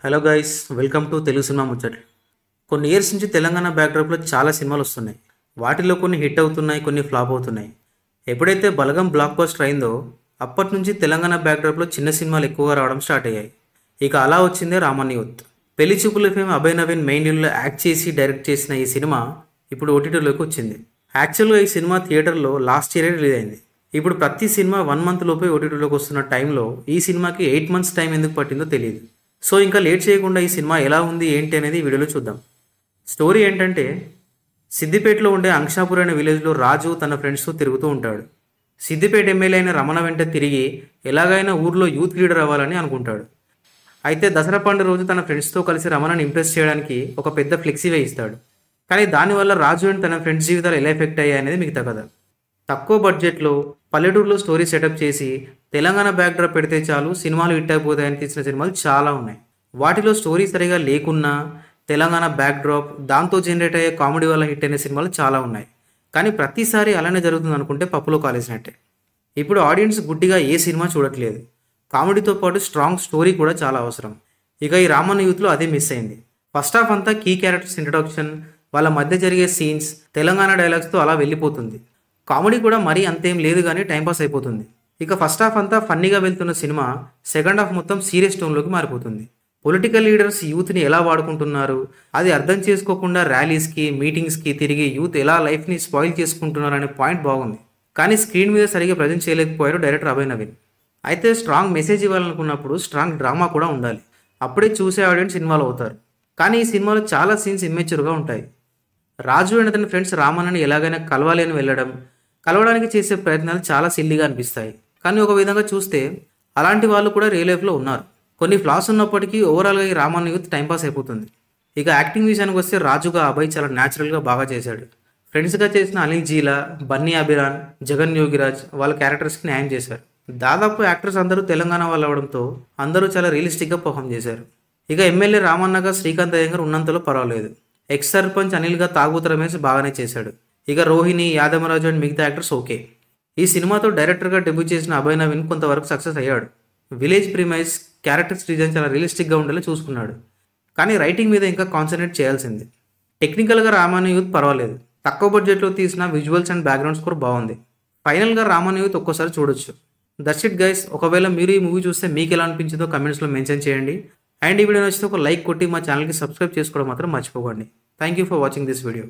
Hello guys, welcome to Telugu cinema ముచ్చట్లు. కొన్ని years నుంచి తెలంగాణ బ్యాక్డ్రాప్లో చాలా సినిమాలు వస్తున్నాయి. వాటిలో కొన్ని హిట్ అవుతున్నాయి, కొన్ని ఫ్లాప్ అవుతున్నాయి. ఎప్పుడైతే బలగం బ్లాక్ బస్టర్ అయిందో అప్పటి నుంచి తెలంగాణ బ్యాక్డ్రాప్లో చిన్న సినిమాలు ఎక్కువగా రావడం స్టార్ట్ అయ్యాయి. ఇక అలా వచ్చిందే రామన్ యూత్. పెళ్లి చూపుల ఫేమ్ అభయ్ నవీన్ మెయిన్ లీడ్లో యాక్ట్ చేసి డైరెక్ట్ చేసిన ఈ సినిమా ఇప్పుడు ఓటీటీలోకి వచ్చింది. యాక్చువల్గా ఈ సినిమా థియేటర్లో లాస్ట్ ఇయరే రిలీజ్ అయింది. ఇప్పుడు ప్రతి సినిమా 1 మంత్ లోపే ఓటీటీలోకి వస్తున్న టైంలో ఈ సినిమాకి 8 మంత్స్ టైం ఎందుకు పట్టిందో తెలియదు. సో ఇంకా లేట్ చేయకుండా ఈ సినిమా ఎలా ఉంది ఏంటి అనేది ఈ వీడియోలో చూద్దాం. స్టోరీ ఏంటంటే, సిద్దిపేటలో ఉండే అంక్షాపూర్ అనే విలేజ్లో రాజు తన ఫ్రెండ్స్తో తిరుగుతూ ఉంటాడు. సిద్దిపేట ఎమ్మెల్యే అయిన రమణ వెంట తిరిగి ఎలాగైనా ఊర్లో యూత్ లీడర్ అవ్వాలని అనుకుంటాడు. అయితే దసరా పండుగ రోజు తన ఫ్రెండ్స్తో కలిసి రమణని ఇంప్రెస్ చేయడానికి ఒక పెద్ద ఫ్లెక్సీ వేయిస్తాడు. కానీ దానివల్ల రాజు అండ్ తన ఫ్రెండ్స్ జీవితాలు ఎలా ఎఫెక్ట్ అయ్యాయి అనేది మిగతా కథ. తక్కువ బడ్జెట్లో పల్లెటూరులో స్టోరీ సెటప్ చేసి తెలంగాణ బ్యాక్డ్రాప్ పెడితే చాలు సినిమాలు హిట్ అయిపోతాయని తీసిన సినిమాలు చాలా ఉన్నాయి. వాటిలో స్టోరీ సరిగా లేకున్నా తెలంగాణ బ్యాక్డ్రాప్ దాంతో జనరేట్ అయ్యే కామెడీ వల్ల హిట్ అయిన సినిమాలు చాలా ఉన్నాయి. కానీ ప్రతిసారి అలానే జరుగుతుంది అనుకుంటే పప్పులో కాలేసినట్టే. ఇప్పుడు ఆడియన్స్ గుడ్డిగా ఏ సినిమా చూడట్లేదు. కామెడీతో పాటు స్ట్రాంగ్ స్టోరీ కూడా చాలా అవసరం. ఇక ఈ రామన్ యూత్లో అదే మిస్ అయింది. ఫస్ట్ హాఫ్ అంతా కీ క్యారెక్టర్స్ ఇంట్రడక్షన్, వాళ్ళ మధ్య జరిగే సీన్స్, తెలంగాణ డైలాగ్స్తో అలా వెళ్ళిపోతుంది. కామెడీ కూడా మరీ అంతేం లేదు కానీ టైంపాస్ అయిపోతుంది. ఇక ఫస్ట్ హాఫ్ అంతా ఫన్నీగా వెళ్తున్న సినిమా సెకండ్ హాఫ్ మొత్తం సీరియస్ టోన్లోకి మారిపోతుంది. పొలిటికల్ లీడర్స్ యూత్ని ఎలా వాడుకుంటున్నారు, అది అర్థం చేసుకోకుండా ర్యాలీస్కి మీటింగ్స్కి తిరిగి యూత్ ఎలా లైఫ్ని స్పాయిల్ చేసుకుంటున్నారు అనే పాయింట్ బాగుంది. కానీ స్క్రీన్ మీద సరిగా ప్రజెంట్ చేయలేకపోయారు డైరెక్టర్ అభయ్ నవీన్. అయితే స్ట్రాంగ్ మెసేజ్ ఇవ్వాలనుకున్నప్పుడు స్ట్రాంగ్ డ్రామా కూడా ఉండాలి. అప్పుడే చూసే ఆడియన్స్ ఇన్వాల్వ్ అవుతారు. కానీ ఈ సినిమాలో చాలా సీన్స్ ఇమ్మెచ్యూర్గా ఉంటాయి. రాజు అండ్ అతని ఫ్రెండ్స్ రామన్నని ఎలాగైనా కలవాలి అని వెళ్ళడం, కలవడానికి చేసే ప్రయత్నాలు చాలా సిల్లీగా అనిపిస్తాయి. కానీ ఒక విధంగా చూస్తే అలాంటి వాళ్ళు కూడా రియల్ లైఫ్లో ఉన్నారు. కొన్ని ఫ్లాస్ ఉన్నప్పటికీ ఓవరాల్గా ఈ రామన్ యూత్ టైంపాస్ అయిపోతుంది. ఇక యాక్టింగ్ విషయానికి వస్తే రాజుగా అభయ్ చాలా న్యాచురల్గా బాగా చేశాడు. ఫ్రెండ్స్గా చేసిన అనిల్ జీలా, బన్నీ అభిరాన్, జగన్ యోగిరాజ్ వాళ్ళ క్యారెక్టర్స్కి న్యాయం చేశారు. దాదాపు యాక్టర్స్ అందరూ తెలంగాణ వాళ్ళు అవడంతో అందరూ చాలా రియలిస్టిక్గా పర్ఫామ్ చేశారు. ఇక ఎమ్మెల్యే రామన్నగా శ్రీకాంత్ అయ్యంగార్ ఉన్నంతలో పర్వాలేదు. ఎక్స్ సర్పంచ్ అనిల్గా తాగుతు రమేష్ బాగానే చేశాడు. ఇక రోహిణి, యాదమరాజు అండ్ మిగతా యాక్టర్స్ ఓకే. ఈ సినిమాతో డైరెక్టర్గా డెబ్యూ చేసిన అభయ్ నవీన్ కొంతవరకు సక్సెస్ అయ్యాడు. విలేజ్ ప్రిమైస్, క్యారెక్టర్స్ డిజైన్ చాలా రియలిస్టిక్గా ఉండేలా చూసుకున్నాడు. కానీ రైటింగ్ మీద ఇంకా కాన్సన్ట్రేట్ చేయాల్సింది. టెక్నికల్గా రామన్ యూత్ పర్వాలేదు. తక్కువ బడ్జెట్లో తీసిన విజువల్స్ అండ్ బ్యాక్గ్రౌండ్ స్కోర్ బాగుంది. ఫైనల్గా రామన్ యూత్ ఒక్కోసారి చూడొచ్చు. That's it guys. ఒకవేళ మీరు ఈ మూవీ చూస్తే మీకు ఎలా అనిపించిందో కమెంట్స్లో మెన్షన్ చేయండి. అండ్ ఈ వీడియో నచ్చితే ఒక లైక్ కొట్టి మా ఛానల్కి సబ్స్క్రైబ్ చేసుకోవడం మాత్రం మర్చిపోకండి. Thank you for watching this video.